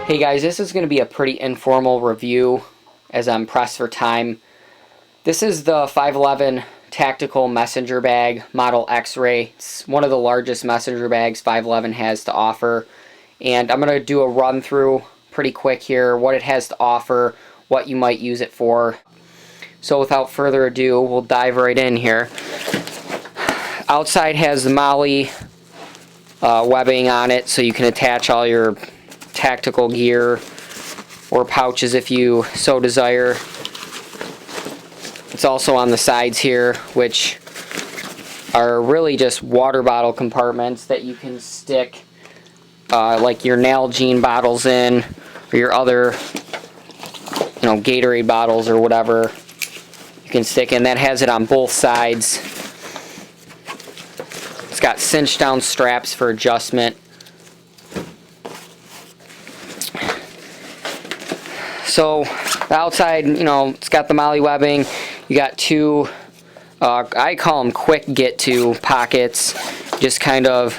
Hey guys, this is going to be a pretty informal review as I'm pressed for time. This is the 511 Tactical Messenger Bag Model X-Ray. It's one of the largest messenger bags 511 has to offer. And I'm going to do a run through pretty quick here, what it has to offer, what you might use it for. So without further ado, we'll dive right in here. Outside has the MOLLE webbing on it, so you can attach all your tactical gear or pouches if you so desire. It's also on the sides here, which are really just water bottle compartments that you can stick like your Nalgene bottles in, or your other Gatorade bottles or whatever you can stick in. That has it on both sides. It's got cinch down straps for adjustment. So the outside, it's got the MOLLE webbing. You got two, I call them quick get to pockets. Just kind of,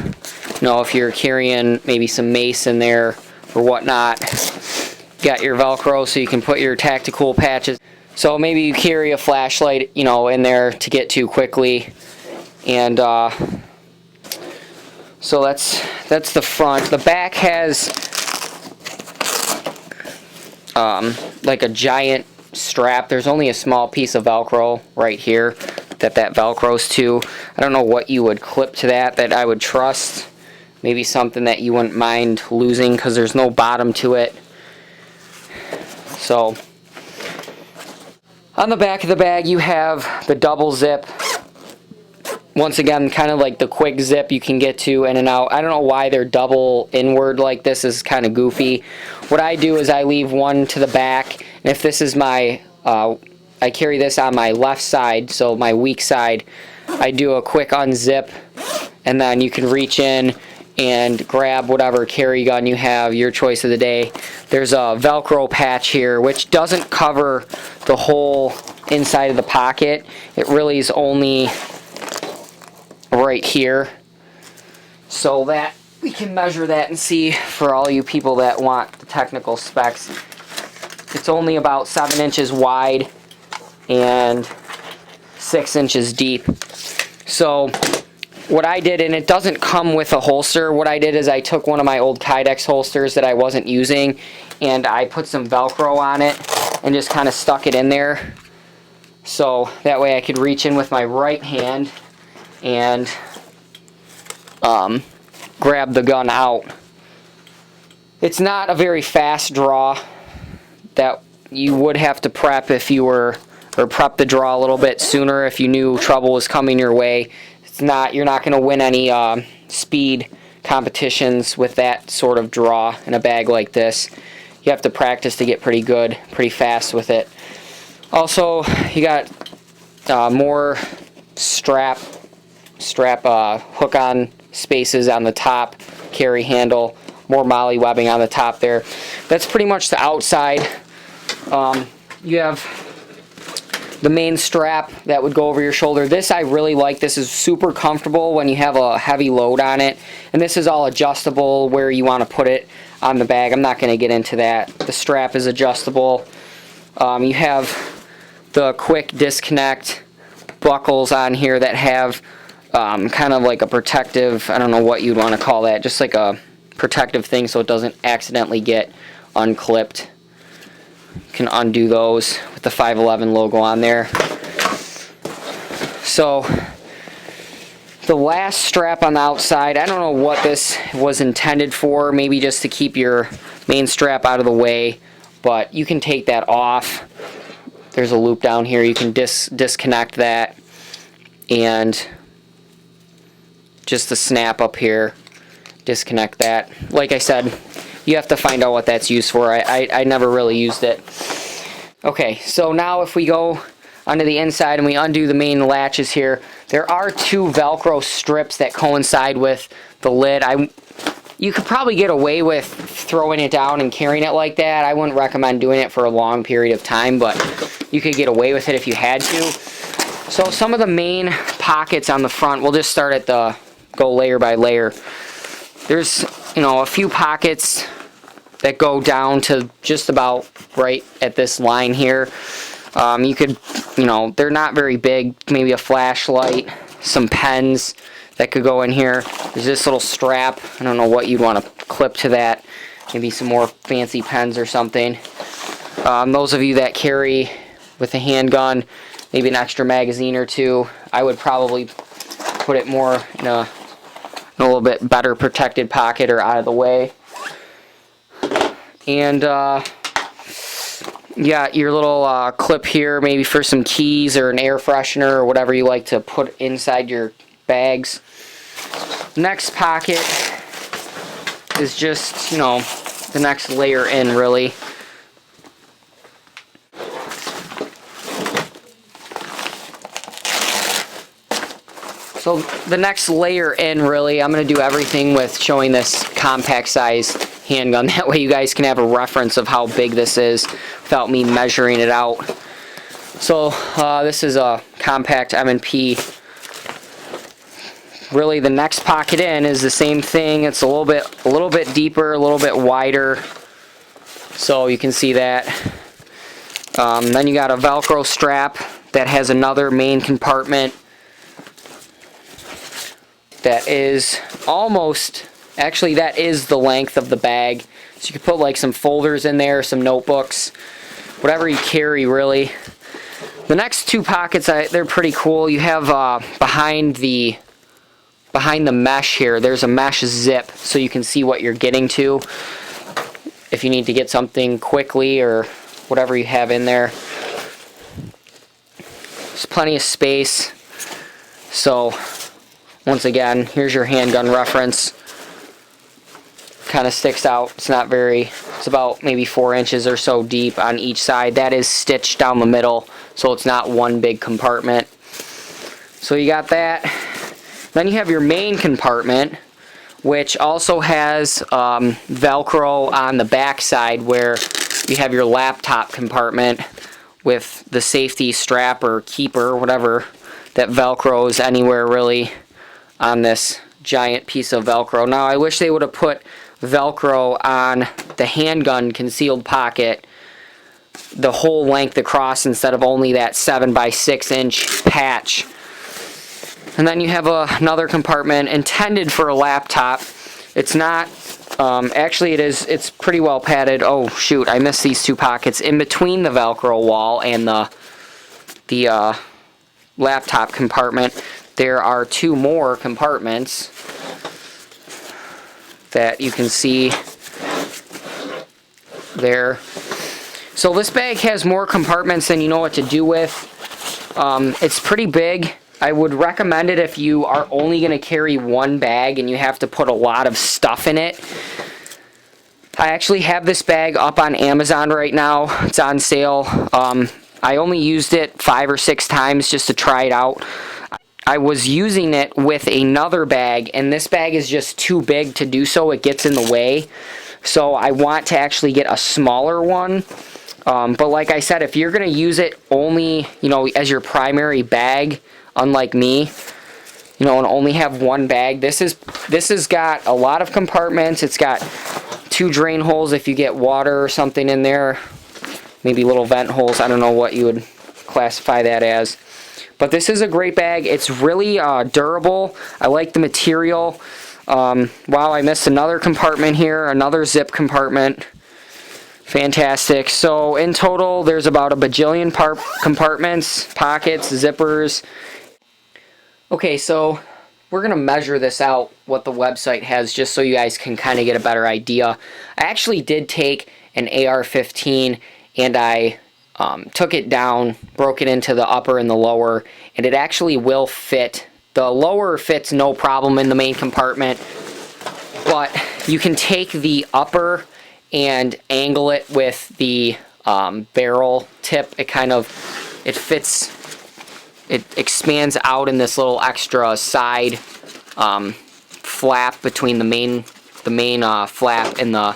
if you're carrying maybe some mace in there or whatnot. You got your Velcro so you can put your tactical patches. So maybe you carry a flashlight, in there to get to quickly. And so that's the front. The back has like a giant strap. There's only a small piece of Velcro right here that Velcros to. I don't know what you would clip to that I would trust. Maybe something that you wouldn't mind losing because there's no bottom to it. So on the back of the bag you have the double zip. Once again, kind of like the quick zip you can get to in and out. I don't know why they're double inward like this. Is kind of goofy. What I do is I leave one to the back, and if this is my, I carry this on my left side, so my weak side, I do a quick unzip, and then you can reach in and grab whatever carry gun you have, your choice of the day. There's a Velcro patch here, which doesn't cover the whole inside of the pocket. It really is only right here, so that we can measure that and see for all you people that want the technical specs. It's only about 7 inches wide and 6 inches deep. So what I did, and it doesn't come with a holster, what I did is I took one of my old Kydex holsters that I wasn't using and I put some Velcro on it and just kind of stuck it in there, so that way I could reach in with my right hand and grab the gun out. It's not a very fast draw that you would have to prep if you were, or prep the draw a little bit sooner if you knew trouble was coming your way. You're not going to win any speed competitions with that sort of draw in a bag like this. You have to practice to get pretty good, pretty fast with it. Also, you got more strap hook-on spaces on the top, carry handle, more MOLLE webbing on the top there. That's pretty much the outside. You have the main strap that would go over your shoulder. This I really like. This is super comfortable when you have a heavy load on it. And this is all adjustable where you want to put it on the bag. I'm not going to get into that. The strap is adjustable. You have the quick disconnect buckles on here that have kind of like a protective, I don't know what you'd want to call that, just like a protective thing so it doesn't accidentally get unclipped. You can undo those with the 511 logo on there. So the last strap on the outside, I don't know what this was intended for, maybe just to keep your main strap out of the way, but you can take that off. There's a loop down here, you can disconnect that, and just the snap up here, disconnect that. Like I said, you have to find out what that's used for. I never really used it. Okay, so now if we go onto the inside and we undo the main latches here, there are two Velcro strips that coincide with the lid. You could probably get away with throwing it down and carrying it like that. I wouldn't recommend doing it for a long period of time, but you could get away with it if you had to. So some of the main pockets on the front, we'll just start at the, go layer by layer. There's, a few pockets that go down to just about right at this line here. You could, they're not very big, maybe a flashlight, some pens that could go in here. There's this little strap. I don't know what you'd want to clip to that. Maybe some more fancy pens or something. Those of you that carry with a handgun, maybe an extra magazine or two, I would probably put it more in a little bit better protected pocket or out of the way. And yeah, your little clip here, maybe for some keys or an air freshener or whatever you like to put inside your bags. Next pocket is just, the next layer in, really. So the next layer in, really, I'm going to do everything with showing this compact sized handgun. That way you guys can have a reference of how big this is without me measuring it out. So this is a compact M&P. Really, the next pocket in is the same thing. It's a little bit deeper, a little bit wider. So you can see that. Then you got a Velcro strap that has another main compartment that is almost, actually that is the length of the bag. So you could put like some folders in there, some notebooks, whatever you carry, really. The next two pockets, they're pretty cool. You have behind the mesh here, there's a mesh zip so you can see what you're getting to if you need to get something quickly or whatever you have in there. There's plenty of space. So once again, here's your handgun reference. Kind of sticks out. It's not very, it's about maybe 4 inches or so deep on each side. That is stitched down the middle, so it's not one big compartment. So you got that. Then you have your main compartment, which also has Velcro on the back side where you have your laptop compartment with the safety strap or keeper, whatever, that Velcros anywhere really on this giant piece of Velcro. Now I wish they would have put Velcro on the handgun concealed pocket the whole length across instead of only that 7x6 inch patch. And then you have another compartment intended for a laptop. It's not, actually it is, it's pretty well padded. Oh shoot, I missed these two pockets. In between the Velcro wall and the laptop compartment, there are two more compartments that you can see there. So this bag has more compartments than you know what to do with. It's pretty big. I would recommend it if you are only going to carry one bag and you have to put a lot of stuff in it. I actually have this bag up on Amazon right now. It's on sale. I only used it 5 or 6 times just to try it out. I was using it with another bag, and this bag is just too big to do so. It gets in the way. So I want to actually get a smaller one. But like I said, if you're going to use it only, as your primary bag, unlike me, and only have one bag, this has got a lot of compartments. It's got 2 drain holes if you get water or something in there. Maybe little vent holes. I don't know what you would classify that as. But this is a great bag. It's really durable. I like the material. Wow, I missed another compartment here, another zip compartment. Fantastic. So in total, there's about a bajillion compartments, pockets, zippers. Okay, so we're going to measure this out, what the website has, just so you guys can kind of get a better idea. I actually did take an AR-15 and I took it down, broke it into the upper and the lower, and it actually will fit. The lower fits no problem in the main compartment, but you can take the upper and angle it with the barrel tip. It fits, it expands out in this little extra side flap between the main flap and the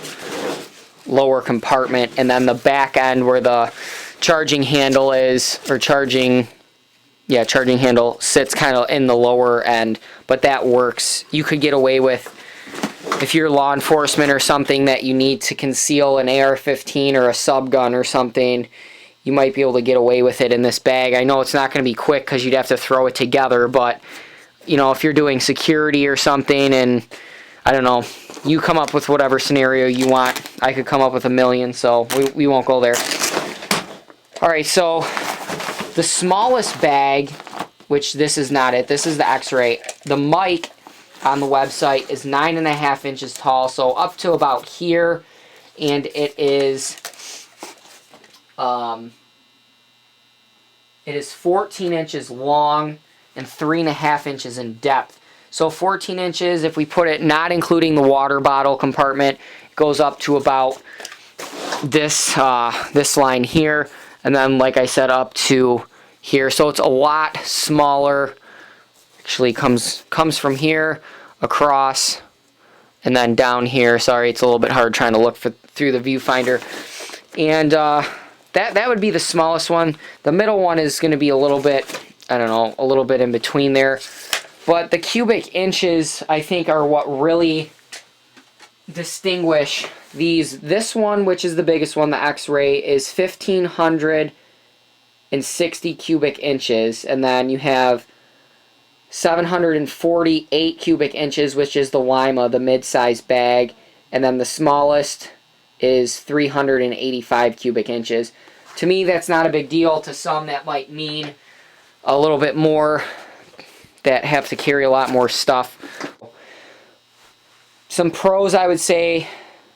lower compartment, and then the back end where the charging handle is, or charging handle sits kind of in the lower end, but that works. You could get away with if you're law enforcement or something that you need to conceal an AR-15 or a subgun or something, you might be able to get away with it in this bag. I know it's not going to be quick because you'd have to throw it together, but you know, if you're doing security or something, and I don't know, you come up with whatever scenario you want. I could come up with a million, so we won't go there. Alright, so the smallest bag, which this is not it, this is the X-Ray. The mic on the website is 9.5 inches tall, so up to about here, and it is 14 inches long and 3.5 inches in depth. So 14 inches, if we put it not including the water bottle compartment, it goes up to about this this line here, and then like I said, up to here. So it's a lot smaller. Actually comes from here across and then down here. Sorry, it's a little bit hard trying to look through the viewfinder. And that would be the smallest one. The middle one is going to be a little bit, I don't know, a little bit in between there. But the cubic inches, I think, are what really distinguish these. This one, which is the biggest one, the X-Ray, is 1,560 cubic inches. And then you have 748 cubic inches, which is the Lima, the mid-size bag. And then the smallest is 385 cubic inches. To me, that's not a big deal. To some, that might mean a little bit more, that have to carry a lot more stuff. Some pros, I would say,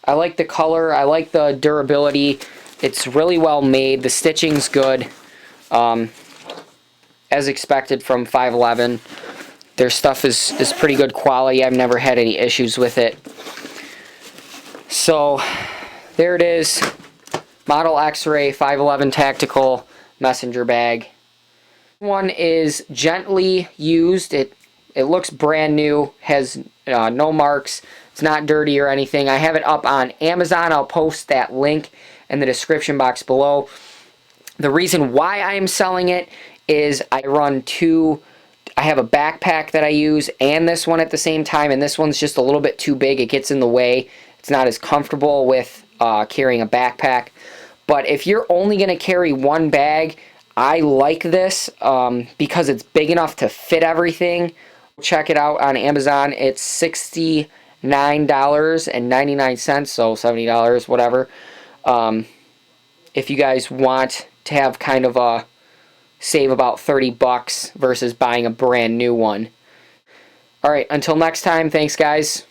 I like the color, I like the durability. It's really well made. The stitching's good, as expected from 5.11. Their stuff is pretty good quality. I've never had any issues with it. So there it is, Model X-Ray 5.11 Tactical Messenger Bag. One is gently used. It looks brand new, has no marks, it's not dirty or anything. I have it up on Amazon. I'll post that link in the description box below. The reason why I am selling it is I have a backpack that I use and this one at the same time, and this one's just a little bit too big. It gets in the way. It's not as comfortable with carrying a backpack. But if you're only going to carry one bag, I like this because it's big enough to fit everything. Check it out on Amazon. It's $69.99, so $70, whatever. If you guys want to have kind of a save about 30 bucks versus buying a brand new one. Alright, until next time, thanks guys.